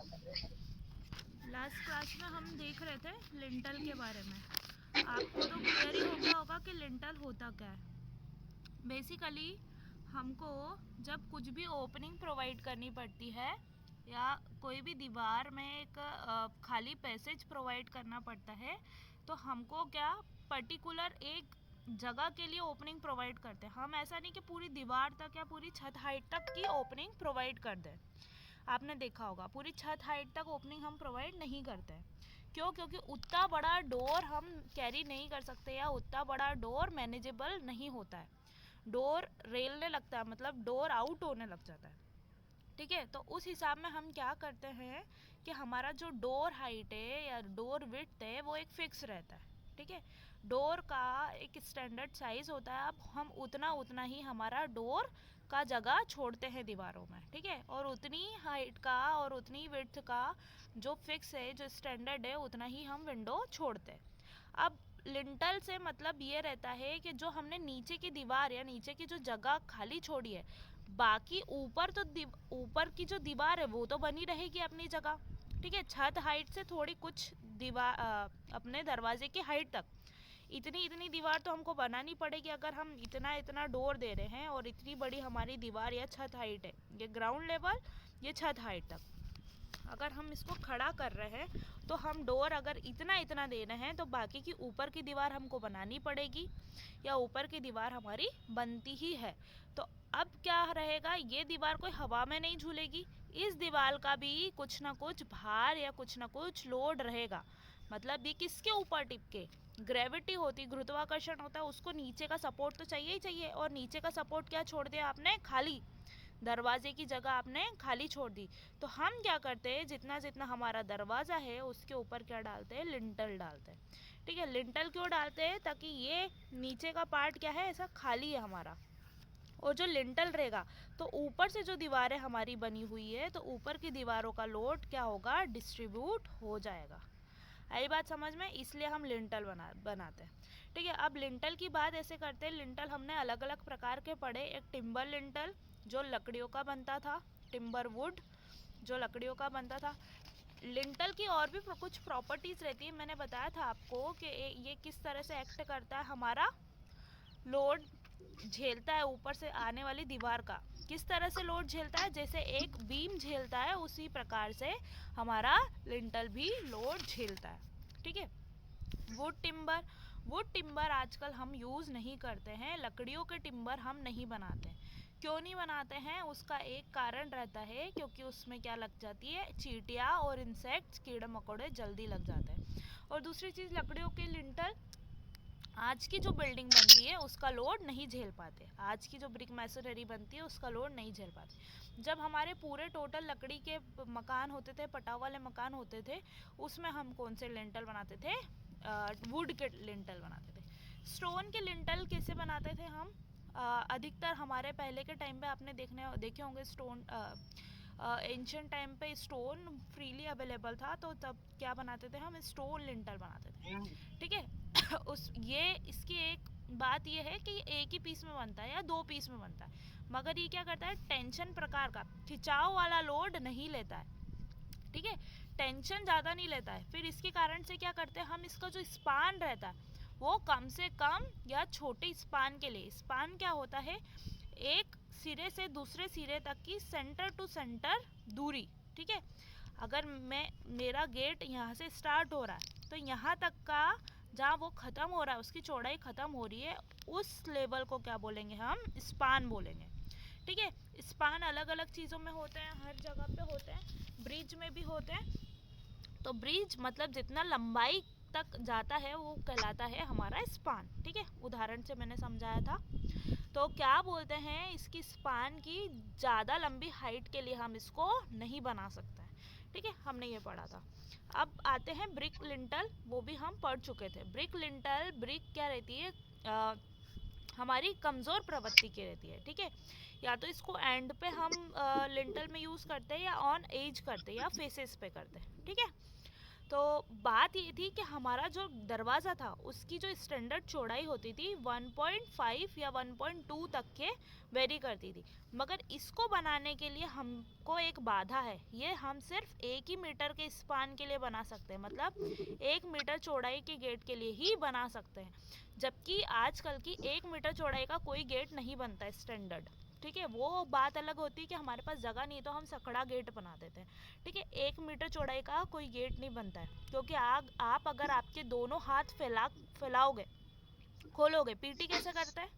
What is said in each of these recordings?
Last class में हम देख रहे थे लिंटल के बारे में। आपको तो क्लियर ही हो गया होगा कि लिंटल होता क्या है। बेसिकली हमको जब कुछ भी ओपनिंग प्रोवाइड करनी पड़ती है या कोई भी दीवार में एक खाली पैसेज प्रोवाइड करना पड़ता है, तो हमको क्या पर्टिकुलर एक जगह के लिए ओपनिंग प्रोवाइड करते हैं। हम ऐसा नहीं कि पूरी दीवार तक या पूरी छत हाइट तक की ओपनिंग प्रोवाइड कर दें। आपने देखा होगा पूरी छत हाइट तक ओपनिंग हम प्रोवाइड नहीं करते हैं। क्यों? क्योंकि उतना बड़ा डोर हम कैरी नहीं कर सकते या उतना बड़ा डोर मैनेजेबल नहीं होता है। डोर रेलने लगता है, मतलब डोर आउट होने लग जाता है। ठीक है, तो उस हिसाब में हम क्या करते हैं कि हमारा जो डोर हाइट है या डोर विड्थ है वो एक फिक्स रहता है। ठीक है, डोर का एक स्टैंडर्ड साइज होता है। अब हम उतना उतना ही हमारा डोर का जगह छोड़ते हैं दीवारों में। ठीक है, और उतनी हाइट का और उतनी विड्थ का जो फिक्स है, जो स्टैंडर्ड है, उतना ही हम विंडो छोड़ते हैं। अब लिंटल से मतलब ये रहता है कि जो हमने नीचे की दीवार या नीचे की जो जगह खाली छोड़ी है, बाकी ऊपर तो ऊपर की जो दीवार है वो तो बनी रहेगी अपनी जगह। ठीक है, छत हाइट से थोड़ी कुछ दीवार अपने दरवाजे की हाइट तक इतनी इतनी दीवार तो हमको बनानी पड़ेगी। अगर हम इतना इतना डोर दे रहे हैं और इतनी बड़ी हमारी दीवार या छत हाइट है, ये ग्राउंड लेवल, ये छत हाइट तक अगर हम इसको खड़ा कर रहे हैं, तो हम डोर अगर इतना इतना दे रहे हैं तो बाकी की ऊपर की दीवार हमको बनानी पड़ेगी या ऊपर की दीवार हमारी बनती ही है। तो अब क्या रहेगा, ये दीवार कोई हवा में नहीं झूलेगी, इस दीवार का भी कुछ ना कुछ भार या कुछ ना कुछ लोड रहेगा। मतलब ये किसके ऊपर टिपके, ग्रेविटी होती, गुरुत्वाकर्षण होता है, उसको नीचे का सपोर्ट तो चाहिए ही चाहिए। और नीचे का सपोर्ट क्या छोड़ दिया आपने, खाली दरवाजे की जगह आपने खाली छोड़ दी। तो हम क्या करते हैं, जितना जितना हमारा दरवाज़ा है उसके ऊपर क्या डालते हैं, लिंटल डालते हैं। ठीक है, लिंटल क्यों डालते हैं, ताकि ये नीचे का पार्ट क्या है, ऐसा खाली है हमारा, और जो लिंटल रहेगा तो ऊपर से जो दीवारें हमारी बनी हुई है, तो ऊपर की दीवारों का लोड क्या होगा, डिस्ट्रीब्यूट हो जाएगा। आई बात समझ में? इसलिए हम लिंटल बनाते हैं। ठीक है, अब लिंटल की बात ऐसे करते हैं। लिंटल हमने अलग अलग प्रकार के पढ़े। एक टिम्बर लिंटल जो लकड़ियों का बनता था, टिम्बर वुड जो लकड़ियों का बनता था। लिंटल की और भी कुछ प्रॉपर्टीज़ रहती है। मैंने बताया था आपको कि ये किस तरह से एक्ट करता है, हमारा लोड झेलता है ऊपर से आने वाली दीवार का। किस तरह से लोड झेलता है, जैसे एक बीम झेलता है उसी प्रकार से हमारा लिंटल भी लोड झेलता है। ठीक है, वुड टिम्बर आजकल हम यूज़ नहीं करते हैं। लकड़ियों के टिम्बर हम नहीं बनाते। क्यों नहीं बनाते हैं, उसका एक कारण रहता है, क्योंकि उसमें क्या लग जाती है, चींटियाँ और इंसेक्ट्स, कीड़े मकोड़े जल्दी लग जाते हैं। और दूसरी चीज़, लकड़ियों के लिंटल आज की जो बिल्डिंग बनती है उसका लोड नहीं झेल पाते। आज की जो ब्रिक मैसनरी बनती है उसका लोड नहीं झेल पाते। जब हमारे पूरे टोटल लकड़ी के मकान होते थे, पटाव वाले मकान होते थे, उसमें हम कौन से लिंटल बनाते थे, वुड के लिंटल बनाते थे। स्टोन के लिंटल कैसे बनाते थे हम, अधिकतर हमारे पहले के टाइम पे आपने देखे होंगे स्टोन, एंशियंट टाइम पे स्टोन फ्रीली अवेलेबल था, तो तब क्या बनाते थे हम, स्टोन लिंटल बनाते थे। ठीक है उस ये इसकी एक बात ये है कि ये एक ही पीस में बनता है या दो पीस में बनता है, मगर ये क्या करता है, टेंशन प्रकार का खिंचाव वाला लोड नहीं लेता है। ठीक है, टेंशन ज़्यादा नहीं लेता है। फिर इसके कारण से क्या करते हैं हम, इसका जो स्पान रहता है वो कम से कम या छोटे स्पान के लिए, स्पान क्या होता है, एक सिरे से दूसरे सिरे तक की सेंटर टू सेंटर दूरी। ठीक है, अगर मेरा गेट यहाँ से स्टार्ट हो रहा है, तो यहाँ तक का जहाँ वो ख़त्म हो रहा है, उसकी चौड़ाई ख़त्म हो रही है, उस लेवल को क्या बोलेंगे हम, स्पान बोलेंगे। ठीक है, स्पान अलग अलग चीज़ों में होते हैं, हर जगह पे होते हैं, ब्रिज में भी होते हैं। तो ब्रिज मतलब जितना लंबाई तक जाता है वो कहलाता है हमारा स्पान। ठीक है, उदाहरण से मैंने समझाया था। तो क्या बोलते हैं, इसकी स्पान की ज़्यादा लंबी हाइट के लिए हम इसको नहीं बना सकते हैं। ठीक है, हमने ये पढ़ा था। अब आते हैं ब्रिक लिंटल, वो भी हम पढ़ चुके थे। ब्रिक लिंटल, ब्रिक क्या रहती है, हमारी कमज़ोर प्रवृत्ति की रहती है। ठीक है, या तो इसको एंड पे हम लिंटल में यूज़ करते हैं, या ऑन एज करते हैं, या फेसेस पे करते हैं। ठीक है, तो बात ये थी कि हमारा जो दरवाज़ा था उसकी जो स्टैंडर्ड चौड़ाई होती थी 1.5 या 1.2 तक के वेरी करती थी, मगर इसको बनाने के लिए हमको एक बाधा है, ये हम सिर्फ 1 ही मीटर के स्पान के लिए बना सकते हैं, मतलब 1 मीटर चौड़ाई के गेट के लिए ही बना सकते हैं, जबकि आजकल की 1 मीटर चौड़ाई का कोई गेट नहीं बनता है स्टैंडर्ड। ठीक है, वो बात अलग होती है कि हमारे पास जगह नहीं तो हम सकड़ा गेट बना देते हैं। ठीक है, 1 मीटर चौड़ाई का कोई गेट नहीं बनता है, क्योंकि आप अगर आपके दोनों हाथ फैलाओगे, खोलोगे, पीटी कैसे करते हैं,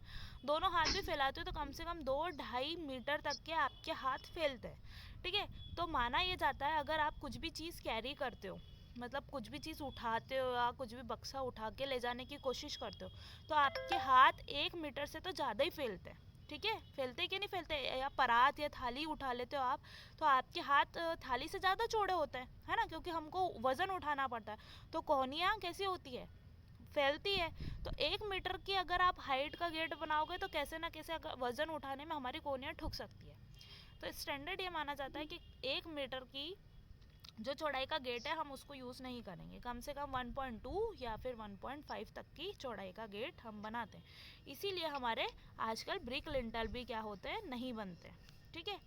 दोनों हाथ भी फैलाते हो तो कम से कम 2-2.5 मीटर तक के आपके हाथ फैलते हैं। ठीक है, तो माना ये जाता है अगर आप कुछ भी चीज़ कैरी करते हो, मतलब कुछ भी चीज़ उठाते हो या कुछ भी बक्सा उठा के ले जाने की कोशिश करते हो, तो आपके हाथ 1 मीटर से तो ज़्यादा ही फैलते हैं। ठीक है, फैलते कि नहीं फैलते, या परात या थाली उठा लेते हो आप, तो आपके हाथ थाली से ज़्यादा चौड़े होते हैं, है ना, क्योंकि हमको वज़न उठाना पड़ता है। तो कोहनियाँ कैसी होती है, फैलती है। तो 1 मीटर की अगर आप हाइट का गेट बनाओगे तो कैसे ना कैसे अगर वज़न उठाने में हमारी कोहनियाँ ठुक सकती है। तो स्टैंडर्ड ये माना जाता है कि 1 मीटर की जो चौड़ाई का गेट है हम उसको यूज़ नहीं करेंगे, कम से कम 1.2 या फिर 1.5 तक की चौड़ाई का गेट हम बनाते हैं। इसीलिए हमारे आजकल ब्रिक लिंटल भी क्या होते हैं, नहीं बनते। ठीक है,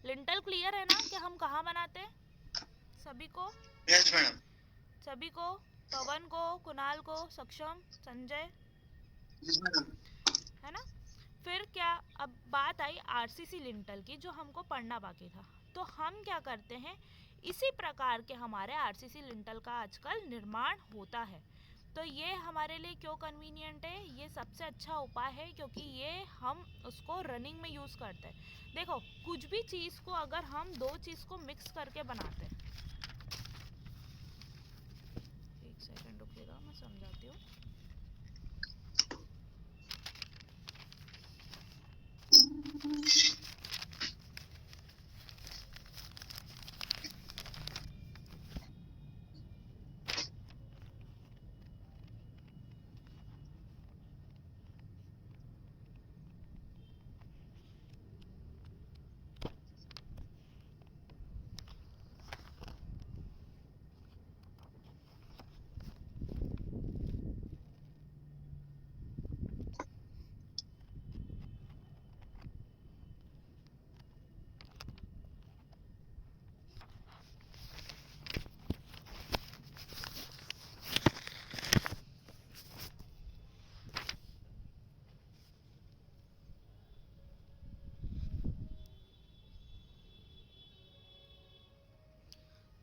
लिंटल क्लियर है ना कि हम कहाँ बनाते हैं सभी को? Yes madam. सभी को, पवन को, कुणाल को, सक्षम, संजय, यस मैडम। है ना? फिर क्या, अब बात आई आरसीसी लिंटल की जो हमको पढ़ना बाकी था। तो हम क्या करते हैं, इसी प्रकार के हमारे आरसीसी लिंटल का आजकल निर्माण होता है। तो ये हमारे लिए क्यों कन्वीनियंट है, ये सबसे अच्छा उपाय है, क्योंकि ये हम उसको रनिंग में यूज़ करते हैं। देखो, कुछ भी चीज़ को अगर हम दो चीज़ को मिक्स करके बनाते हैं, एक सेकंड रुकिएगा मैं समझाती हूँ।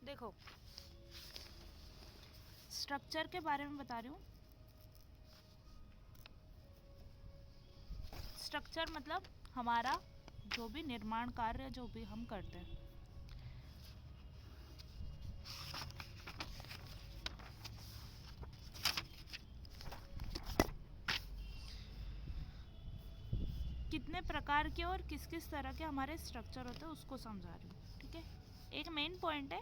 देखो, स्ट्रक्चर के बारे में बता रही हूँ। स्ट्रक्चर मतलब हमारा जो भी निर्माण कार्य जो भी हम करते हैं, कितने प्रकार के और किस किस तरह के हमारे स्ट्रक्चर होते हैं उसको समझा रही हूँ। ठीक है, एक मेन पॉइंट है,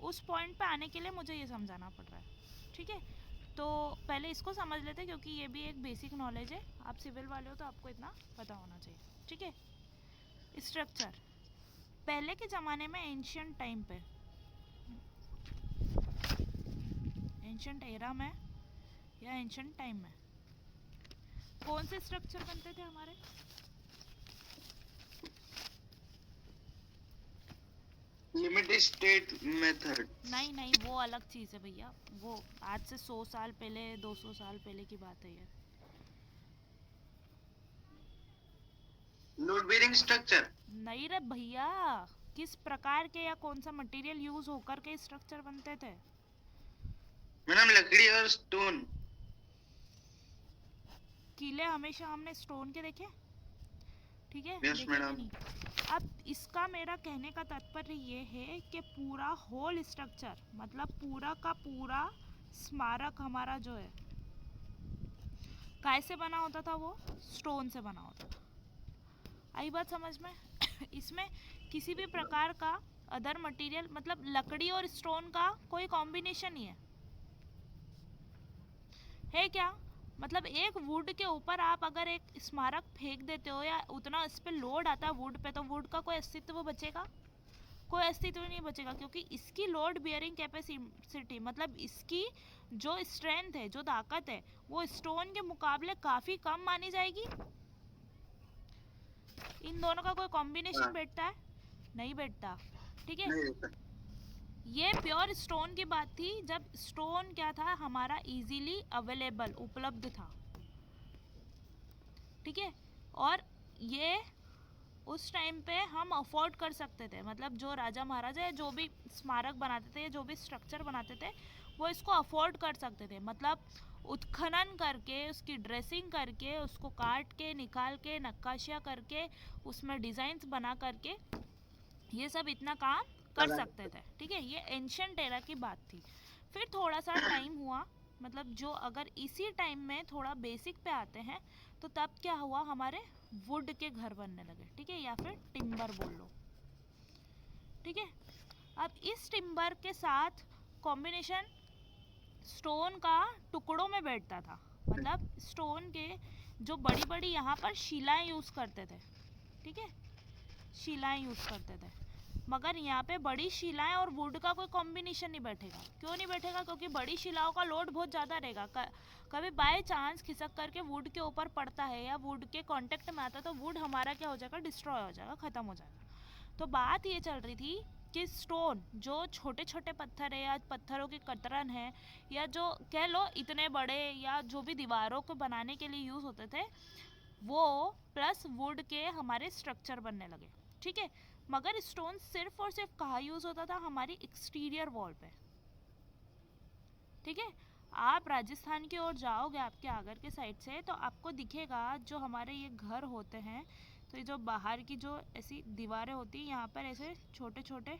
उस पॉइंट पे आने के लिए मुझे ये समझाना पड़ रहा है। ठीक है, तो पहले इसको समझ लेते हैं, क्योंकि ये भी एक बेसिक नॉलेज है, आप सिविल वाले हो तो आपको इतना पता होना चाहिए। ठीक है, स्ट्रक्चर पहले के ज़माने में एंशियंट टाइम पे, एंशियंट एरा में या एंशियंट टाइम में कौन से स्ट्रक्चर बनते थे हमारे? Limited state method. नहीं नहीं, वो अलग चीज़ है भैया, वो आज से 100 साल पहले 200 साल पहले की बात है ये। Load bearing structure. नहीं रे भैया, किस प्रकार के या कौन सा मटेरियल यूज होकर के स्ट्रक्चर बनते थे? मैडम लकड़ी और स्टोन। किले हमेशा हमने स्टोन के देखे, ठीक है, यस देखे कि मैडम। नहीं? अब इसका मेरा कहने का तात्पर्य ये है कि पूरा होल स्ट्रक्चर, मतलब पूरा का पूरा स्मारक हमारा जो है, कैसे बना होता था? वो स्टोन से बना होता था। आई बात समझ में? इसमें किसी भी प्रकार का अदर मटेरियल, मतलब लकड़ी और स्टोन का कोई कॉम्बिनेशन ही है क्या? मतलब एक वुड के ऊपर आप अगर एक स्मारक फेंक देते हो या उतना इस पे लोड आता है वुड पे, तो वुड का कोई अस्तित्व बचेगा? कोई अस्तित्व नहीं बचेगा, क्योंकि इसकी लोड बियरिंग कैपेसिटी मतलब इसकी जो स्ट्रेंथ है, जो ताकत है, वो स्टोन के मुकाबले काफ़ी कम मानी जाएगी। इन दोनों का कोई कॉम्बिनेशन हाँ, बैठता है? नहीं बैठता। ठीक है, नहीं रहता। ये प्योर स्टोन की बात थी, जब स्टोन क्या था हमारा इजीली अवेलेबल, उपलब्ध था। ठीक है, और ये उस टाइम पे हम अफोर्ड कर सकते थे, मतलब जो राजा महाराजा जो भी स्मारक बनाते थे, जो भी स्ट्रक्चर बनाते थे, वो इसको अफोर्ड कर सकते थे। मतलब उत्खनन करके, उसकी ड्रेसिंग करके, उसको काट के निकाल के नक्काशियाँ करके, उसमें डिज़ाइंस बना करके ये सब इतना काम कर चला सकते थे। ठीक है, ये एंशियंट एरा की बात थी। फिर थोड़ा सा टाइम हुआ, मतलब जो अगर इसी टाइम में थोड़ा बेसिक पे आते हैं, तो तब क्या हुआ, हमारे वुड के घर बनने लगे। ठीक है, या फिर टिम्बर बोल लो। ठीक है, अब इस टिम्बर के साथ कॉम्बिनेशन स्टोन का टुकड़ों में बैठता था। मतलब स्टोन के जो बड़ी बड़ी यहाँ पर शिलाएं यूज़ करते थे। ठीक है, शिलाएं यूज़ करते थे, मगर यहाँ पे बड़ी शिलाएं और वुड का कोई कॉम्बिनेशन नहीं बैठेगा। क्यों नहीं बैठेगा? क्योंकि बड़ी शिलाओं का लोड बहुत ज़्यादा रहेगा। कभी बाय चांस खिसक करके वुड के ऊपर पड़ता है या वुड के कांटेक्ट में आता है, तो वुड हमारा क्या हो जाएगा, डिस्ट्रॉय हो जाएगा, ख़त्म हो जाएगा। तो बात ये चल रही थी कि स्टोन जो छोटे छोटे पत्थर है या पत्थरों की कतरन है, या जो कह लो इतने बड़े, या जो भी दीवारों को बनाने के लिए यूज़ होते थे, वो प्लस वुड के हमारे स्ट्रक्चर बनने लगे। ठीक है, मगर स्टोन सिर्फ और सिर्फ कहाँ यूज़ होता था, हमारी एक्सटीरियर वॉल पे। ठीक है, आप राजस्थान की ओर जाओगे आपके आगर के साइड से, तो आपको दिखेगा जो हमारे ये घर होते हैं, तो ये जो बाहर की जो ऐसी दीवारें होती हैं, यहाँ पर ऐसे छोटे छोटे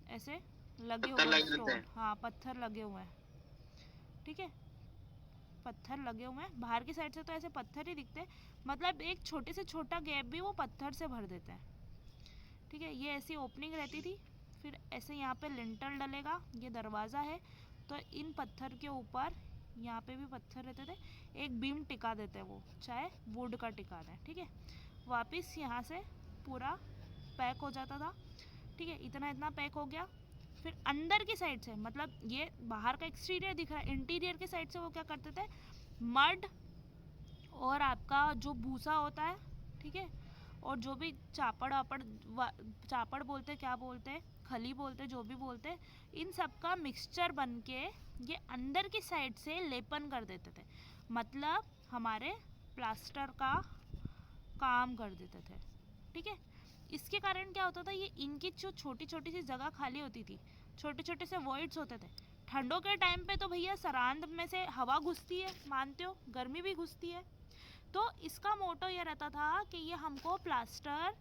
ऐसे लगे पत्थर हुए हैं लग जाते स्टोन। हैं। हाँ, पत्थर लगे हुए हैं। ठीक है, पत्थर लगे हुए हैं, बाहर की साइड से तो ऐसे पत्थर ही दिखते हैं, मतलब एक छोटे से छोटा गैप भी वो पत्थर से भर देते हैं। ठीक है, ये ऐसी ओपनिंग रहती थी, फिर ऐसे यहाँ पे लिंटर डलेगा, ये दरवाज़ा है, तो इन पत्थर के ऊपर यहाँ पे भी पत्थर रहते थे, एक बीम टिका देते हैं, वो चाहे वुड का टिका दें। ठीक है, वापस यहाँ से पूरा पैक हो जाता था। ठीक है, इतना इतना पैक हो गया। फिर अंदर की साइड से, मतलब ये बाहर का एक्सटीरियर दिख रहा है, इंटीरियर की साइड से वो क्या करते थे, मड और आपका जो भूसा होता है, ठीक है, और जो भी चापड़ वापड़, चापड़ बोलते, क्या बोलते, खली बोलते, जो भी बोलते, इन सब का मिक्सचर बन के ये अंदर की साइड से लेपन कर देते थे। मतलब हमारे प्लास्टर का काम कर देते थे। ठीक है, इसके कारण क्या होता था, ये इनकी जो छोटी छोटी सी जगह खाली होती थी, छोटे छोटे से वॉइड्स होते थे। ठंडों के टाइम पे तो भैया सरांद में से हवा घुसती है, मानते हो, गर्मी भी घुसती है, तो इसका मोटो ये रहता था कि ये हमको प्लास्टर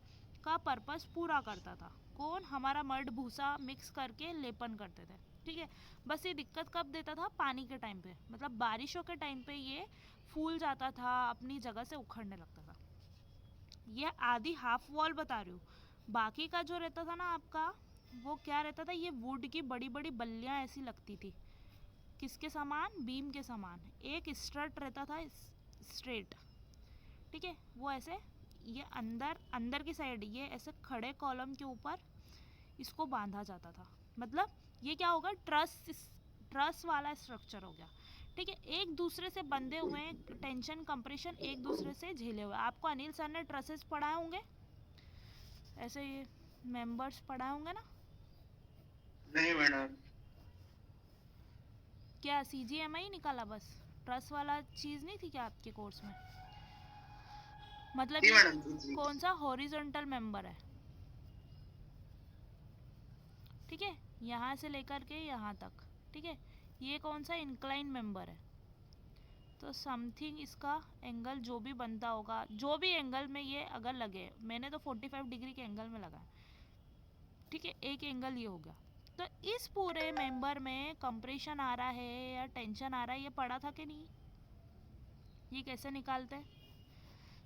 का पर्पस पूरा करता था। कौन? हमारा मड भूसा मिक्स करके लेपन करते थे। ठीक है, बस ये दिक्कत कब देता था, पानी के टाइम पे, मतलब बारिशों के टाइम पे ये फूल जाता था, अपनी जगह से उखड़ने लगता था। ये आधी हाफ वॉल बता रही हूँ, बाकी का जो रहता था ना आपका, वो क्या रहता था, ये वुड की बड़ी बड़ी बल्लियाँ ऐसी लगती थी, किसके समान, बीम के समान। एक स्ट्रट रहता था स्ट्रेट। ठीक है, वो ऐसे ये अंदर अंदर की साइड ये ऐसे खड़े कॉलम के ऊपर इसको बांधा जाता था। मतलब ये क्या होगा, ट्रस वाला स्ट्रक्चर हो गया। ठीक है, एक दूसरे से बंधे हुए हैं, टेंशन कंप्रेशन एक दूसरे से झेले हुए। आपको अनिल सर ने ट्रसेस पढ़ाए होंगे, ऐसे ये मेंबर्स पढ़ाए होंगे ना? नहीं मैडम। क्या CGMI निकाला बस? ट्रस वाला चीज़ नहीं थी क्या आपके कोर्स में? मतलब जी ये मैडम, जी। कौन सा हॉरिजॉन्टल मेंबर है? ठीक है, यहाँ से लेकर के यहाँ तक। ठीक है, ये कौन सा इंक्लाइन मेंबर है? तो समथिंग इसका एंगल जो भी बनता होगा, जो भी एंगल में ये अगर लगे, मैंने तो 45 डिग्री के एंगल में लगाया। ठीक है, एक एंगल ये हो गया। तो इस पूरे मेंबर में कंप्रेशन आ रहा है या टेंशन आ रहा है, ये पढ़ा था कि नहीं? ये कैसे निकालते हैं?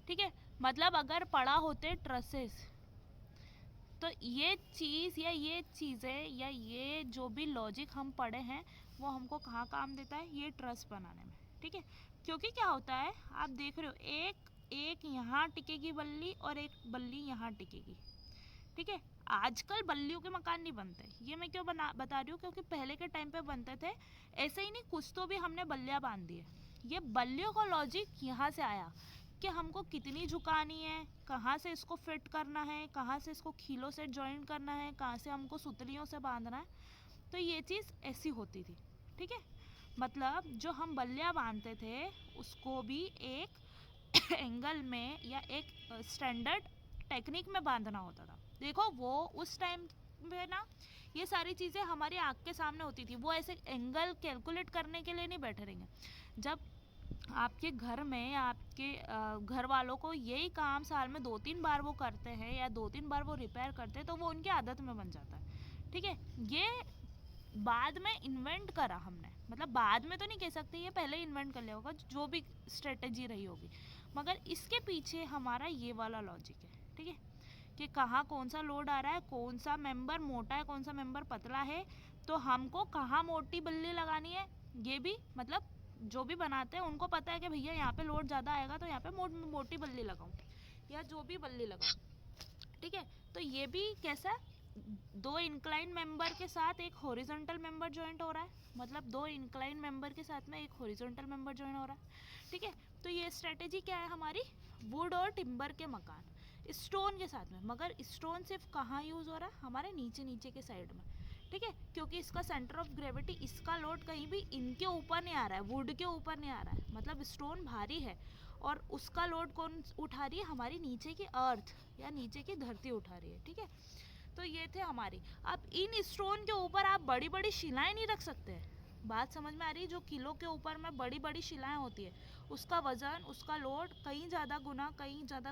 ठीक है, मतलब अगर पढ़ा होते ट्रसेस, तो ये चीज़ या ये चीज़ें या ये जो भी लॉजिक हम पढ़े हैं, वो हमको कहाँ काम देता है, ये ट्रस बनाने में। ठीक है, क्योंकि क्या होता है, आप देख रहे हो, एक एक यहाँ टिकेगी बल्ली और एक बल्ली यहाँ टिकेगी। ठीक है, आजकल बल्लियों के मकान नहीं बनते। ये मैं क्यों बता रही हूँ, क्योंकि पहले के टाइम पे बनते थे। ऐसे ही नहीं, कुछ तो भी हमने बल्लियाँ बांध दी है। ये बल्लियों का लॉजिक यहाँ से आया कि हमको कितनी झुकानी है, कहाँ से इसको फिट करना है, कहाँ से इसको खीलों से जॉइन करना है, कहाँ से हमको सुतलियों से बांधना है। तो ये चीज़ ऐसी होती थी, ठीक है। मतलब जो हम बल्लियाँ बांधते थे उसको भी एक एंगल में या एक स्टैंडर्ड टेक्निक में बांधना होता था। देखो वो उस टाइम में ना ये सारी चीज़ें हमारी आँख के सामने होती थी। वो ऐसे एंगल कैलकुलेट करने के लिए नहीं बैठे रहेंगे। जब आपके घर में आपके घर वालों को यही काम साल में 2-3 बार वो करते हैं या 2-3 बार वो रिपेयर करते हैं, तो वो उनकी आदत में बन जाता है, ठीक है। ये बाद में इन्वेंट करा हमने, मतलब बाद में तो नहीं कह सकते, ये पहले इन्वेंट कर लिया होगा जो भी स्ट्रेटजी रही होगी, मगर इसके पीछे हमारा ये वाला लॉजिक है, ठीक है, कि कहाँ कौन सा लोड आ रहा है, कौन सा मेंबर मोटा है, कौन सा मेंबर पतला है, तो हमको कहाँ मोटी बल्ली लगानी है। ये भी मतलब जो भी बनाते हैं उनको पता है कि भैया यहाँ पे लोड ज़्यादा आएगा तो यहाँ पे मोटी बल्ली लगाऊँ या जो भी बल्ली लगाऊँ, ठीक है। तो ये भी कैसा, 2 इंक्लाइन मेंबर के साथ एक हॉरिजॉन्टल मेंबर जॉइंट हो रहा है, मतलब 2 इंक्लाइन मेंबर के साथ में एक हॉरिजॉन्टल मेंबर जॉइन हो रहा है, ठीक है। तो ये स्ट्रेटेजी क्या है हमारी, वुड और टिम्बर के मकान स्टोन के साथ में, मगर स्टोन सिर्फ कहाँ यूज़ हो रहा है, हमारे नीचे नीचे के साइड में, ठीक है, क्योंकि इसका सेंटर ऑफ ग्रेविटी, इसका लोड कहीं भी इनके ऊपर नहीं आ रहा है, वुड के ऊपर नहीं आ रहा है, मतलब स्टोन भारी है और उसका लोड कौन उठा रही है, हमारी नीचे की अर्थ या नीचे की धरती उठा रही है, ठीक है। तो ये थे हमारी। अब इन स्टोन के ऊपर आप बड़ी बड़ी शिलाएं नहीं रख सकते, बात समझ में आ रही है। जो किलो के ऊपर में बड़ी बड़ी शिलाएं होती है, उसका वजन, उसका लोड कहीं ज़्यादा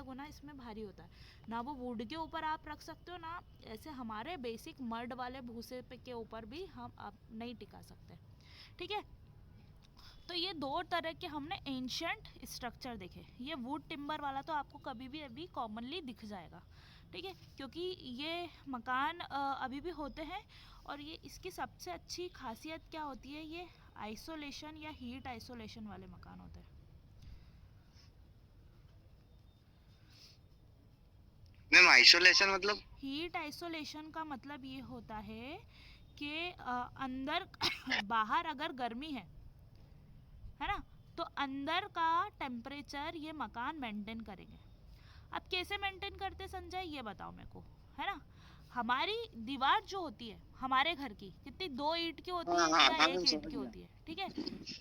गुना इसमें भारी होता है ना। वो वुड के ऊपर आप रख सकते हो ना, ऐसे हमारे बेसिक मड वाले भूसे पे के ऊपर भी हम अब नहीं टिका सकते, ठीक है। तो ये 2 तरह के हमने एंशियंट स्ट्रक्चर देखे। ये वुड टिम्बर वाला तो आपको कभी भी अभी कॉमनली दिख जाएगा, ठीक है, क्योंकि ये मकान अभी भी होते हैं। और ये इसकी सबसे अच्छी खासियत क्या होती है, ये आइसोलेशन या हीट आइसोलेशन वाले मकान होते हैं। मैम आइसोलेशन मतलब? हीट आइसोलेशन का मतलब ये होता है कि अंदर बाहर अगर गर्मी है ना, तो अंदर का टेम्परेचर ये मकान मेंटेन करेंगे। अब कैसे मेंटेन करते संजय, ये बताओ मेरे को, है ना। हमारी दीवार जो होती है हमारे घर की कितनी, 2 ईंट की होती है या हाँ 1 ईंट समझ की गया। होती है, ठीक है।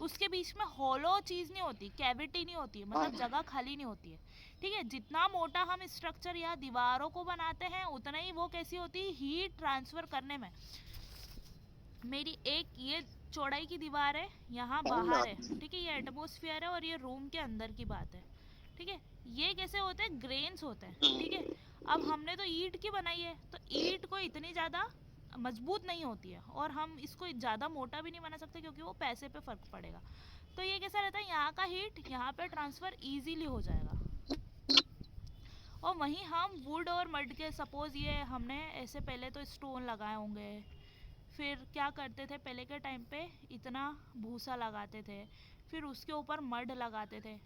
उसके बीच में हॉलो चीज़ नहीं होती, कैविटी नहीं होती है, मतलब जगह खाली नहीं होती है, ठीक है। जितना मोटा हम स्ट्रक्चर या दीवारों को बनाते हैं उतना ही वो कैसी होती है, हीट ट्रांसफ़र करने में। मेरी एक ये चौड़ाई की दीवार है, यहाँ बाहर है, ठीक है, ये एटमोसफियर है और ये रूम के अंदर की बात है, ठीक है। ये कैसे होते हैं, ग्रेन्स होते हैं, ठीक है। अब हमने तो ईंट की बनाई है, तो ईंट को इतनी ज़्यादा मजबूत नहीं होती है और हम इसको ज़्यादा मोटा भी नहीं बना सकते क्योंकि वो पैसे पे फ़र्क पड़ेगा। तो ये कैसा रहता है, यहाँ का हीट यहाँ पे ट्रांसफ़र ईजीली हो जाएगा। और वहीं हम वुड और मड के, सपोज़ ये हमने ऐसे पहले तो स्टोन लगाए होंगे, फिर क्या करते थे पहले के टाइम पे, इतना भूसा लगाते थे, फिर उसके ऊपर मड लगाते थे,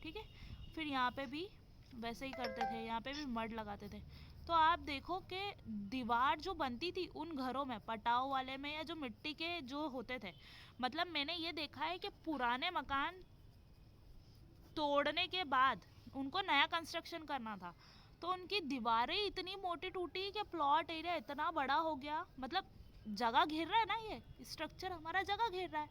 ठीक है। फिर यहाँ पे भी वैसे ही करते थे, यहाँ पे भी मड लगाते थे। तो आप देखो कि दीवार जो बनती थी उन घरों में, पटाव वाले में या जो मिट्टी के जो होते थे, मतलब मैंने ये देखा है कि पुराने मकान तोड़ने के बाद उनको नया कंस्ट्रक्शन करना था, तो उनकी दीवारें इतनी मोटी टूटी कि प्लॉट एरिया इतना बड़ा हो गया, मतलब जगह घेर रहा है ना, ये स्ट्रक्चर हमारा जगह घेर रहा है,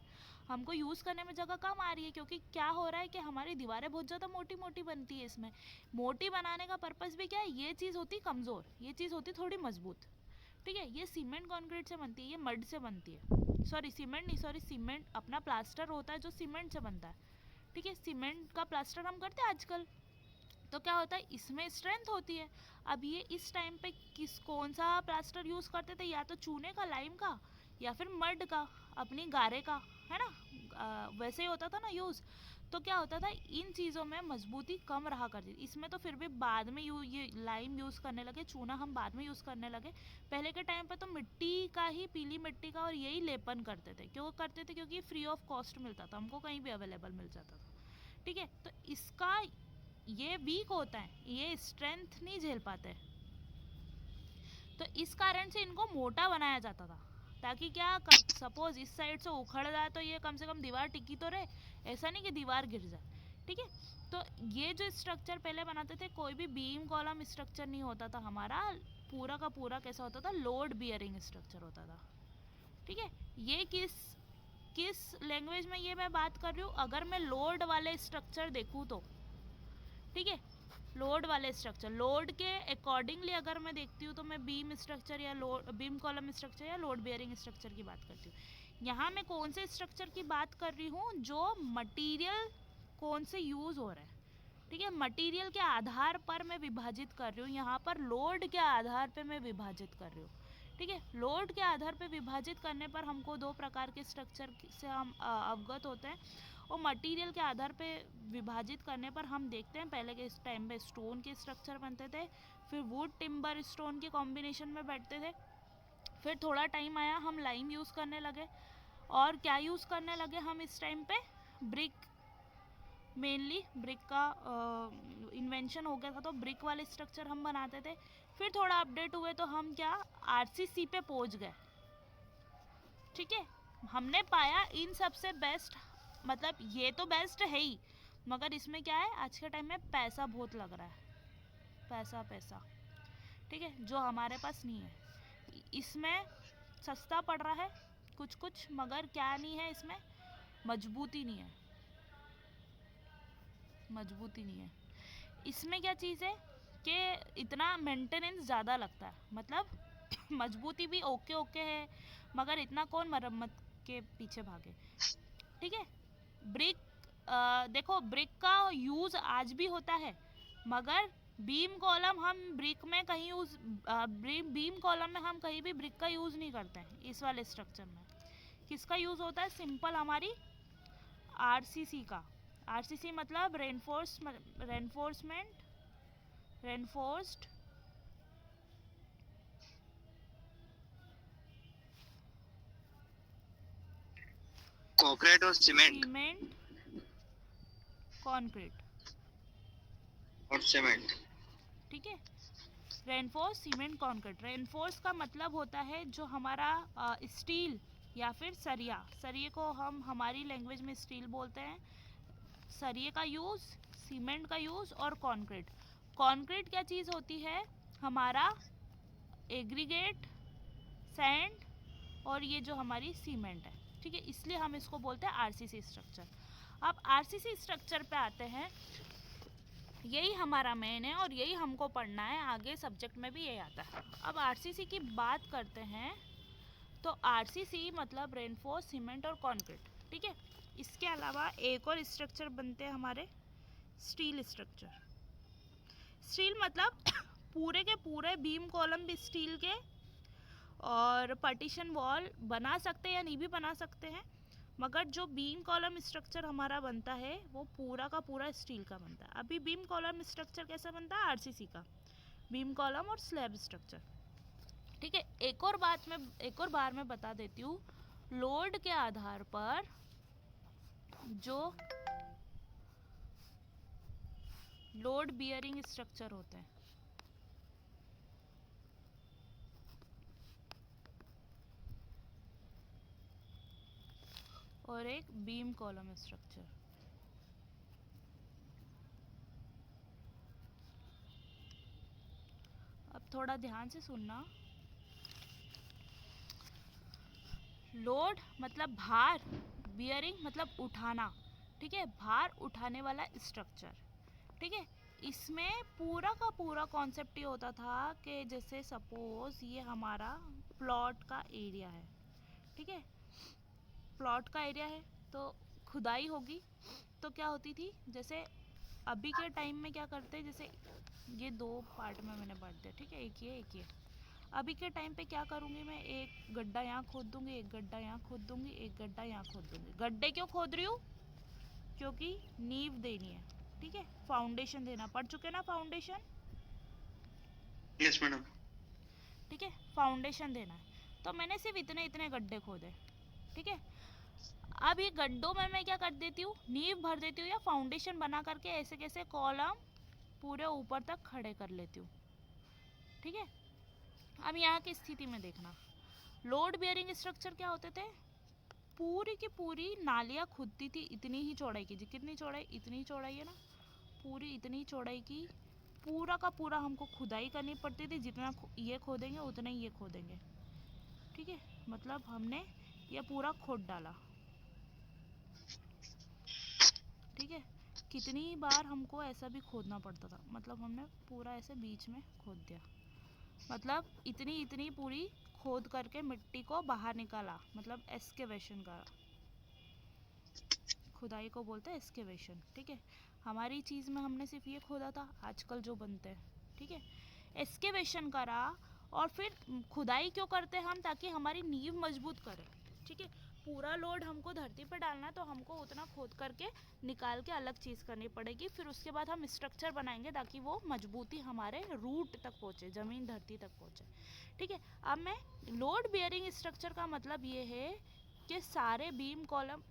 हमको यूज़ करने में जगह कम आ रही है, क्योंकि क्या हो रहा है कि हमारी दीवारें बहुत ज़्यादा मोटी मोटी बनती है। इसमें मोटी बनाने का पर्पस भी क्या है, ये चीज़ होती कमज़ोर, ये चीज़ होती थोड़ी मजबूत, ठीक है। ये सीमेंट कंक्रीट से बनती है, ये मड से बनती है, सॉरी सीमेंट नहीं, सॉरी सीमेंट अपना प्लास्टर होता है जो सीमेंट से बनता है, ठीक है। सीमेंट का प्लास्टर हम करते हैं आजकल, तो क्या होता है इसमें स्ट्रेंथ होती है। अब ये इस टाइम पे कौन सा प्लास्टर यूज़ करते थे, या तो चूने का, लाइम का, या फिर मड का, अपनी गारे का, है ना, वैसे ही होता था ना यूज़। तो क्या होता था, इन चीज़ों में मजबूती कम रहा करती थी। इसमें तो फिर भी बाद में ये लाइम यूज़ करने लगे, चूना हम बाद में यूज़ करने लगे। पहले के टाइम पे तो मिट्टी का ही, पीली मिट्टी का और यही लेपन करते थे। क्यों करते थे, क्योंकि फ्री ऑफ कॉस्ट मिलता था, हमको कहीं भी अवेलेबल मिल जाता था, ठीक है। तो इसका ये वीक होता है, ये स्ट्रेंथ नहीं झेल पाते, तो इस कारण से इनको मोटा बनाया जाता था, ताकि क्या सपोज इस साइड से उखड़ जाए तो ये कम से कम दीवार टिकी तो रहे, ऐसा नहीं कि दीवार गिर जाए, ठीक है। तो ये जो स्ट्रक्चर पहले बनाते थे, कोई भी बीम कॉलम स्ट्रक्चर नहीं होता था हमारा, पूरा का पूरा कैसा होता था, लोड बियरिंग स्ट्रक्चर होता था, ठीक है। ये किस लैंग्वेज में ये मैं बात कर रही हूँ, अगर मैं लोड वाले स्ट्रक्चर देखूँ तो, ठीक है, लोड वाले स्ट्रक्चर, लोड के अकॉर्डिंगली अगर मैं देखती हूँ तो मैं बीम स्ट्रक्चर या बीम कॉलम स्ट्रक्चर या लोड बेयरिंग स्ट्रक्चर की बात करती हूँ। यहाँ मैं कौन से स्ट्रक्चर की बात कर रही हूँ, जो मटेरियल कौन से यूज़ हो रहा है, ठीक है, मटेरियल के आधार पर मैं विभाजित कर रही हूँ, यहाँ पर लोड के आधार पर मैं विभाजित कर रही हूँ, ठीक है। लोड के आधार पर विभाजित करने पर हमको दो प्रकार के स्ट्रक्चर से हम अवगत होते हैं, और मटेरियल के आधार पे विभाजित करने पर हम देखते हैं पहले के इस टाइम पे स्टोन के स्ट्रक्चर बनते थे, फिर वुड टिम्बर स्टोन के कॉम्बिनेशन में बैठते थे, फिर थोड़ा टाइम आया हम लाइम यूज़ करने लगे, और क्या यूज़ करने लगे हम इस टाइम पे, ब्रिक, मेनली ब्रिक का इन्वेंशन हो गया था, तो ब्रिक वाले स्ट्रक्चर हम बनाते थे। फिर थोड़ा अपडेट हुए तो हम क्या आरसीसी पे पहुंच गए, ठीक है। हमने पाया इन सबसे बेस्ट, मतलब ये तो बेस्ट है ही, मगर इसमें क्या है, आज के टाइम में पैसा बहुत लग रहा है, पैसा पैसा, ठीक है, जो हमारे पास नहीं है। इसमें सस्ता पड़ रहा है कुछ कुछ, मगर क्या नहीं है इसमें, मजबूती नहीं है, मजबूती नहीं है। इसमें क्या चीज़ है कि इतना मेंटेनेंस ज़्यादा लगता है, मतलब मजबूती भी ओके ओके है, मगर इतना कौन मरम्मत के पीछे भागे, ठीक है। ब्रिक, देखो ब्रिक का यूज़ आज भी होता है, मगर बीम कॉलम हम ब्रिक में कहीं यूज़, बीम कॉलम में हम कहीं भी ब्रिक का यूज़ नहीं करते हैं। इस वाले स्ट्रक्चर में किसका यूज़ होता है, सिंपल हमारी आरसीसी का। आरसीसी मतलब रेनफोर्स्ड कॉन्क्रीट और सीमेंट कंक्रीट और सीमेंट, ठीक है। रेनफोर्स सीमेंट कंक्रीट, रेनफोर्स का मतलब होता है जो हमारा स्टील या फिर सरिये को हम हमारी लैंग्वेज में स्टील बोलते हैं, सरिये का यूज़, सीमेंट का यूज़, और कंक्रीट। कंक्रीट क्या चीज़ होती है, हमारा एग्रीगेट, सैंड, और ये जो हमारी सीमेंट है, ठीक है, इसलिए हम इसको बोलते हैं आरसीसी स्ट्रक्चर। अब आरसीसी स्ट्रक्चर पे आते हैं, यही हमारा मेन है और यही हमको पढ़ना है, आगे सब्जेक्ट में भी यही आता है। अब आरसीसी की बात करते हैं, तो आरसीसी मतलब रेनफोर्स सीमेंट और कंक्रीट, ठीक है। इसके अलावा एक और स्ट्रक्चर बनते हैं हमारे, स्टील स्ट्रक्चर। स्टील मतलब पूरे के पूरे बीम कॉलम भी स्टील के, और पार्टीशन वॉल बना सकते हैं या नहीं भी बना सकते हैं, मगर जो बीम कॉलम स्ट्रक्चर हमारा बनता है वो पूरा का पूरा स्टील का बनता है। अभी बीम कॉलम स्ट्रक्चर कैसा बनता है, आरसीसी का, बीम कॉलम और स्लैब स्ट्रक्चर, ठीक है। एक और बार मैं बता देती हूँ, लोड के आधार पर जो लोड बियरिंग स्ट्रक्चर होते हैं, और एक बीम कॉलम स्ट्रक्चर। अब थोड़ा ध्यान से सुनना, लोड मतलब भार, बियरिंग मतलब उठाना, ठीक है, भार उठाने वाला स्ट्रक्चर, ठीक है। इसमें पूरा का पूरा कॉन्सेप्ट ये होता था कि जैसे सपोज ये हमारा प्लॉट का एरिया है, ठीक है, प्लॉट का एरिया है तो खुदाई होगी, तो क्या होती थी, जैसे अभी के टाइम में क्या करते हैं, जैसे ये दो पार्ट में मैंने बांट दिया, ठीक है, एक ये। अभी के टाइम पे क्या करूँगी मैं, एक गड्ढा यहाँ खोद दूँगी, एक गड्ढा यहाँ खोद दूँगी, एक गड्ढा यहाँ खोद दूँगी। गड्ढे क्यों खोद रही हूँ, क्योंकि नींव देनी है, ठीक है, फाउंडेशन देना, पढ़ चुके ना फाउंडेशन, यस मैडम, ठीक है, फाउंडेशन देना है, तो मैंने सिर्फ इतने इतने गड्ढे खोदे, ठीक है। अब ये गड्ढों में मैं क्या कर देती हूँ, नींव भर देती हूँ या फाउंडेशन बना करके ऐसे कैसे कॉलम पूरे ऊपर तक खड़े कर लेती हूँ, ठीक है। अब यहाँ की स्थिति में देखना, लोड बियरिंग स्ट्रक्चर क्या होते थे, पूरी की पूरी नालियाँ खुदती थी इतनी ही चौड़ाई की, कितनी चौड़ाई, इतनी चौड़ाई है ना, पूरी इतनी चौड़ाई की, पूरा का पूरा हमको खुदाई करनी पड़ती थी, जितना ये खोदेंगे उतना ही ये खोदेंगे, ठीक है। मतलब हमने ये पूरा खोद डाला, ठीक है। कितनी बार हमको ऐसा भी खोदना पड़ता था, मतलब हमने पूरा ऐसे बीच में खोद दिया, मतलब इतनी इतनी पूरी खोद करके मिट्टी को बाहर निकाला, मतलब एक्सकेवेशन करा, खुदाई को बोलते हैं एक्सकेवेशन, ठीक है। हमारी चीज़ में हमने सिर्फ ये खोदा था, आजकल जो बनते हैं, ठीक है। एक्सकेवेशन करा, और फिर खुदाई क्यों करते हैं हम, ताकि हमारी नींव मजबूत करे, ठीक है। पूरा लोड हमको धरती पर डालना है, तो हमको उतना खोद करके निकाल के अलग चीज़ करनी पड़ेगी, फिर उसके बाद हम स्ट्रक्चर बनाएंगे ताकि वो मजबूती हमारे रूट तक पहुँचे, ज़मीन धरती तक पहुँचे, ठीक है। अब मैं लोड बियरिंग स्ट्रक्चर का मतलब ये है कि सारे बीम कॉलम,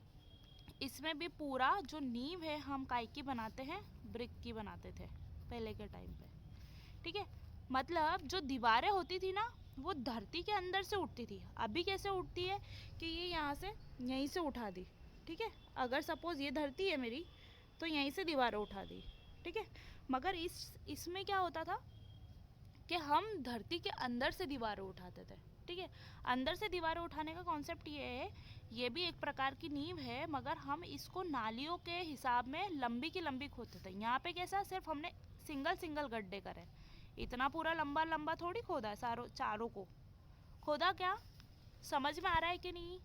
इसमें भी पूरा जो नींव है हम काई की बनाते हैं, ब्रिक की बनाते थे पहले के टाइम पे, ठीक है। मतलब जो दीवारें होती थी ना, वो धरती के अंदर से उठती थी। अभी कैसे उठती है कि ये यहाँ से यहीं से उठा दी, ठीक है। अगर सपोज ये धरती है मेरी, तो यहीं से दीवारें उठा दी, ठीक है। मगर इसमें क्या होता था कि हम धरती के अंदर से दीवारें उठाते थे, ठीक है। अंदर से दीवारें उठाने का कॉन्सेप्ट ये है, ये भी एक प्रकार की नींव है, मगर हम इसको नालियों के हिसाब में लंबी की लंबी खोदते थे। यहाँ पे कैसा, सिर्फ हमने सिंगल सिंगल गड्ढे करे, इतना पूरा लंबा लंबा थोड़ी खोदा है, चारों को खोदा। क्या समझ में आ रहा है कि नहीं?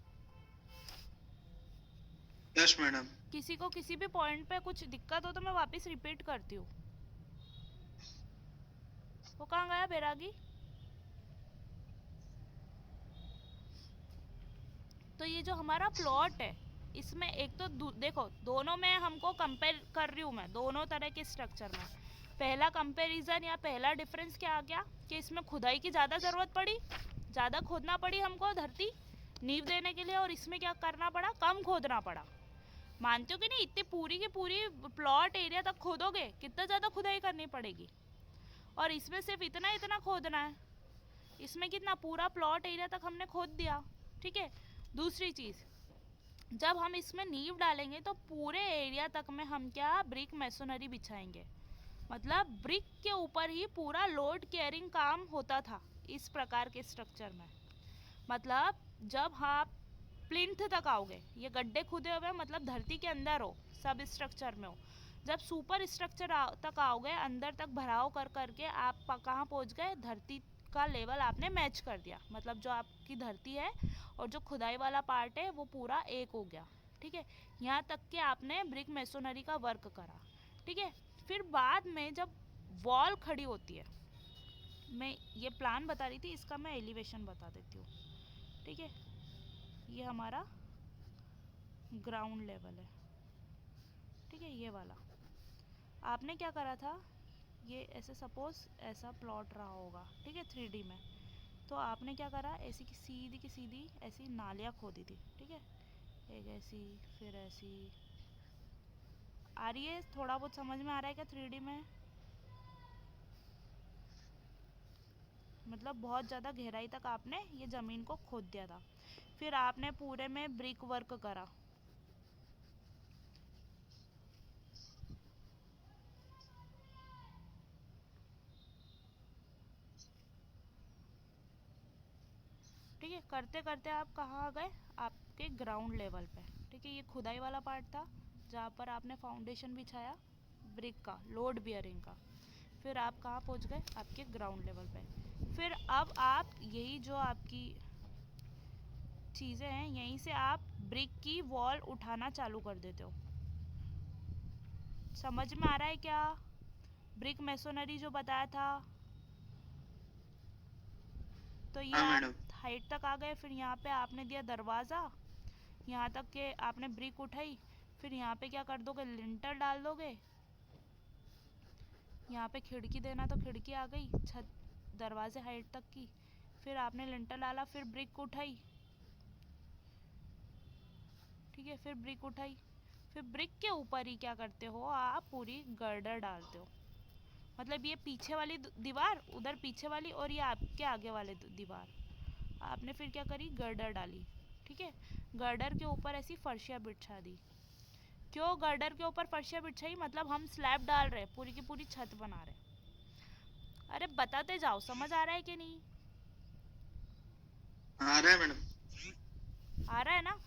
Yes madam. किसी को किसी भी पॉइंट पे कुछ दिक्कत हो तो मैं वापस रिपीट करती हूँ। वो कहाँ गया बैरागी? तो ये जो हमारा प्लॉट है, इसमें एक तो देखो, दोनों में हमको कंपेयर कर रही हूँ मैं, दोनों तरह के स्ट्रक्चर में। पहला कंपैरिजन या पहला डिफरेंस क्या आ गया कि इसमें खुदाई की ज़्यादा ज़रूरत पड़ी, ज़्यादा खोदना पड़ी हमको धरती नींव देने के लिए, और इसमें क्या करना पड़ा, कम खोदना पड़ा। मानते हो कि नहीं? इतनी पूरी की पूरी प्लॉट एरिया तक खोदोगे, कितना ज़्यादा खुदाई करनी पड़ेगी, और इसमें सिर्फ इतना इतना खोदना है। इसमें कितना, पूरा प्लॉट एरिया तक हमने खोद दिया, ठीक है। दूसरी चीज़, जब हम इसमें नींव डालेंगे तो पूरे एरिया तक में हम क्या, ब्रिक मैसोनरी बिछाएंगे, मतलब ब्रिक के ऊपर ही पूरा लोड केयरिंग काम होता था इस प्रकार के स्ट्रक्चर में। मतलब जब आप प्लिंथ तक आओगे, ये गड्ढे खुदे हुए मतलब धरती के अंदर हो, सब स्ट्रक्चर में हो, जब सुपर स्ट्रक्चर तक आओगे, अंदर तक भराव कर करके आप कहाँ पहुँच गए, धरती का लेवल आपने मैच कर दिया, मतलब जो आपकी धरती है और जो खुदाई वाला पार्ट है वो पूरा एक हो गया, ठीक है। यहाँ तक कि आपने ब्रिक मैसोनरी का वर्क करा, ठीक है। फिर बाद में जब वॉल खड़ी होती है, मैं ये प्लान बता रही थी, इसका मैं एलिवेशन बता देती हूँ, ठीक है। ये हमारा ग्राउंड लेवल है, ठीक है, ये वाला। आपने क्या करा था, ये ऐसे सपोज ऐसा प्लॉट रहा होगा, ठीक है, 3D में। तो आपने क्या करा, ऐसी की सीधी ऐसी नालियाँ खोदी थी, ठीक है, एक ऐसी फिर ऐसी। आ रही है, थोड़ा बहुत समझ में आ रहा है क्या 3D में? मतलब बहुत ज़्यादा गहराई तक आपने ये ज़मीन को खोद दिया था, फिर आपने पूरे में ब्रिक वर्क करा, ठीक है। करते करते आप कहाँ आ गए, आपके ग्राउंड लेवल पे, ठीक है। ये खुदाई वाला पार्ट था जहाँ पर आपने फाउंडेशन बिछाया ब्रिक का, लोड बियरिंग का। फिर आप कहाँ पहुँच गए, आपके ग्राउंड लेवल पे। फिर अब आप यही जो आपकी चीज़ें हैं, यहीं से आप ब्रिक की वॉल उठाना चालू कर देते हो। समझ में आ रहा है क्या? ब्रिक मैसोनरी जो बताया था, तो ये हाँ आप मैडम। हाइट तक आ गए। फिर यहाँ पे आपने दिया दरवाज़ा, यहाँ तक के आपने ब्रिक उठाई। फिर यहाँ पे क्या कर दोगे, लिंटर डाल दोगे। यहाँ पे खिड़की देना तो खिड़की आ गई, छत दरवाजे हाइट तक की। फिर आपने लिंटर डाला, फिर ब्रिक उठाई, ठीक है, फिर ब्रिक उठाई। फिर ब्रिक के ऊपर ही क्या करते हो आप, पूरी गर्डर डालते हो, मतलब ये पीछे वाली दीवार, उधर पीछे वाली, और ये आपके आगे वाले दीवार। आपने फिर क्या करी, गर्डर डाली, ठीक है। गर्डर के ऊपर ऐसी फर्शियाँ बिछा दी। क्यों गर्डर के ऊपर फर्शियाँ बिछाई, मतलब हम स्लैब डाल रहे, पूरी की पूरी छत बना रहे। अरे बताते जाओ, समझ आ रहा है कि नहीं? आ रहा है मैडम। आ रहा है ना?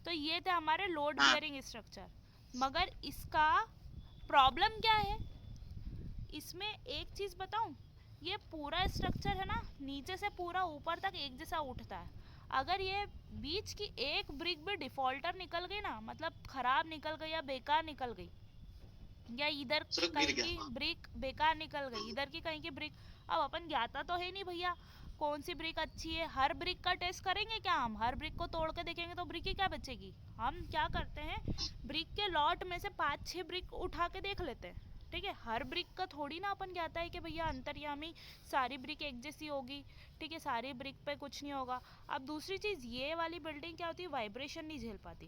तो ये थे हमारे लोड हाँ। Bearing structure. मगर इसका प्रॉब्लम क्या है, इसमें एक चीज बताऊं, ये पूरा स्ट्रक्चर है ना, नीचे से पूरा ऊपर तक एक जैसा उठता है। अगर ये बीच की एक ब्रिक भी डिफॉल्टर निकल गई ना, मतलब खराब निकल गई या बेकार निकल गई, या इधर सब गिर कहीं गया। की ब्रिक बेकार निकल गई, इधर की कहीं की ब्रिक, अब अपन ज्ञाता तो है नहीं भैया कौन सी ब्रिक अच्छी है। हर ब्रिक का टेस्ट करेंगे क्या हम? हर ब्रिक को तोड़ के देखेंगे तो ब्रिक ही क्या बचेगी? हम क्या करते हैं, ब्रिक के लॉट में से 5-6 ब्रिक उठा के देख लेते हैं, ठीक है। हर ब्रिक का थोड़ी ना अपन ज्ञाता है कि भैया अंतर्यामी सारी ब्रिक एक जैसी होगी, ठीक है, सारी ब्रिक पे कुछ नहीं होगा। अब दूसरी चीज़, ये वाली बिल्डिंग क्या होती है, वाइब्रेशन नहीं झेल पाती,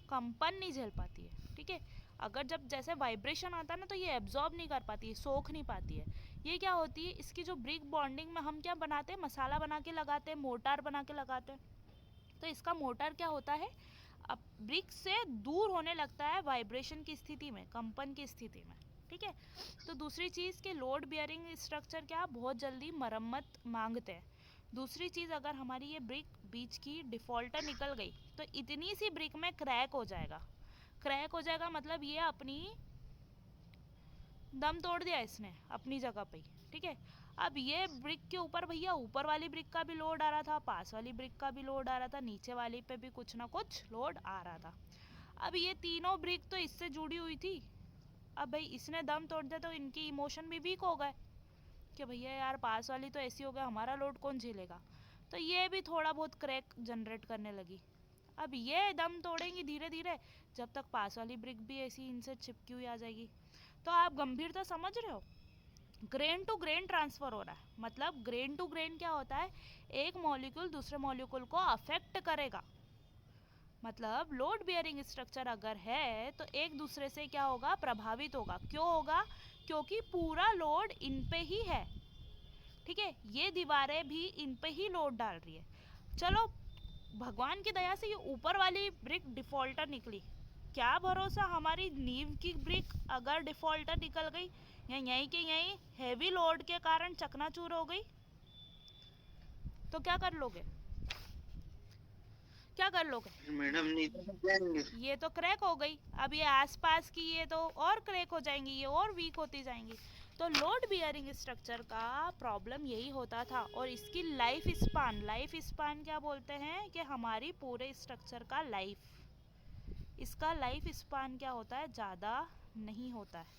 कंपन नहीं झेल पाती है, ठीक है। अगर जब जैसे वाइब्रेशन आता है ना, तो ये एब्जॉर्ब नहीं कर पाती है, सोख नहीं पाती है। ये क्या होती है, इसकी जो ब्रिक बॉन्डिंग में हम क्या बनाते हैं, मसाला बना के लगाते हैं, मोटार बना के लगाते हैं। तो इसका मोटार क्या होता है, अब ब्रिक से दूर होने लगता है वाइब्रेशन की स्थिति में, कंपन की स्थिति में, ठीक है। तो दूसरी चीज़ के लोड बियरिंग स्ट्रक्चर क्या बहुत जल्दी मरम्मत मांगते हैं। दूसरी चीज़, अगर हमारी ये ब्रिक बीच की डिफ़ॉल्टर निकल गई तो इतनी सी ब्रिक में क्रैक हो जाएगा। क्रैक हो जाएगा मतलब ये अपनी दम तोड़ दिया इसने अपनी जगह पे ही, ठीक है। अब ये ब्रिक के ऊपर भैया ऊपर वाली ब्रिक का भी लोड आ रहा था, पास वाली ब्रिक का भी लोड आ रहा था, नीचे वाली पे भी कुछ ना कुछ लोड आ रहा था। अब ये तीनों ब्रिक तो इससे जुड़ी हुई थी। अब भाई इसने दम तोड़ दिया तो इनकी इमोशन भी वीक हो गए कि भैया यार पास वाली तो ऐसी हो गया, हमारा लोड कौन झेलेगा। तो ये भी थोड़ा बहुत क्रैक जनरेट करने लगी। अब ये दम तोड़ेंगी धीरे धीरे, जब तक पास वाली ब्रिक भी ऐसी इनसे चिपकी हुई आ जाएगी। तो आप गंभीरता समझ रहे हो, ग्रेन टू ग्रेन ट्रांसफर हो रहा है। मतलब ग्रेन टू ग्रेन क्या होता है, एक मॉलिक्यूल दूसरे मॉलिक्यूल को अफेक्ट करेगा। मतलब लोड बियरिंग स्ट्रक्चर अगर है तो एक दूसरे से क्या होगा, प्रभावित होगा। क्यों होगा, क्योंकि पूरा लोड इन पे ही है, ठीक है। ये दीवारें भी इन पे ही लोड डाल रही है। चलो भगवान की दया से ये ऊपर वाली ब्रिक डिफॉल्टर निकली, क्या भरोसा, हमारी नींव की ब्रिक अगर डिफॉल्टर निकल गई या यहीं के यहीं हैवी लोड के कारण चकनाचूर हो गई तो क्या कर लोगे, क्या कर लोगे? मैडम नहीं तो जाएंगे। ये तो क्रैक हो गई, अब ये आसपास की ये तो और क्रैक हो जाएंगी, ये और वीक होती जाएंगी। तो लोड बियरिंग स्ट्रक्चर का प्रॉब्लम यही होता था। और इसकी लाइफ स्पान क्या बोलते हैं कि हमारी पूरे स्ट्रक्चर का लाइफ, इसका लाइफ स्पान क्या होता है, ज़्यादा नहीं होता है,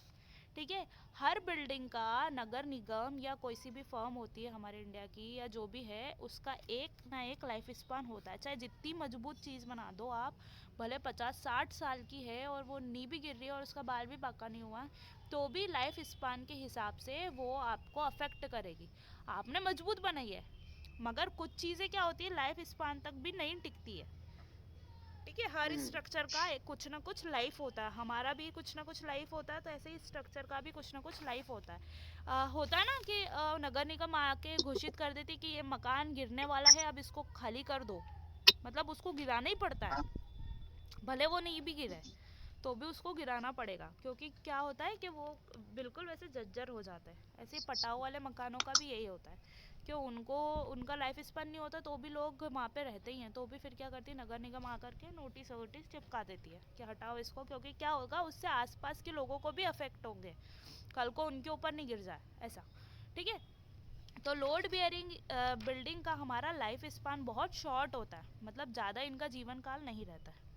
ठीक है। हर बिल्डिंग का नगर निगम या कोई सी भी फर्म होती है हमारे इंडिया की या जो भी है, उसका एक ना एक लाइफ स्पान होता है। चाहे जितनी मजबूत चीज़ बना दो आप, भले 50-60 साल की है और वो नी भी गिर रही है और उसका बाल भी पका नहीं हुआ, तो भी लाइफ स्पान के हिसाब से वो आपको अफेक्ट करेगी। आपने मजबूत बनाई है, मगर कुछ चीज़ें क्या होती है लाइफ स्पान तक भी नहीं टिकती है, ठीक है। हर स्ट्रक्चर का एक कुछ ना कुछ लाइफ होता है, हमारा भी कुछ ना कुछ लाइफ होता है, तो ऐसे ही स्ट्रक्चर का भी कुछ ना कुछ लाइफ होता है। होता है ना कि नगर निगम आके घोषित कर देती कि ये मकान गिरने वाला है, अब इसको खाली कर दो, मतलब उसको गिराना ही पड़ता है, भले वो नहीं भी गिरे तो भी उसको गिराना पड़ेगा। क्योंकि क्या होता है कि वो बिल्कुल वैसे जर्जर हो जाता है। ऐसे ही पटाव वाले मकानों का भी यही होता है कि उनको उनका लाइफ स्पैन नहीं होता तो भी लोग वहाँ पे रहते ही हैं, तो भी फिर क्या करती है नगर निगम आकर के नोटिस वोटिस चिपका देती है कि हटाओ इसको। क्योंकि क्या होगा, उससे आसपास के लोगों को भी अफेक्ट होंगे, कल को उनके ऊपर नहीं गिर जाए ऐसा, ठीक है। तो लोड बियरिंग बिल्डिंग का हमारा लाइफ स्पान बहुत शॉर्ट होता है, मतलब ज़्यादा इनका जीवन काल नहीं रहता है।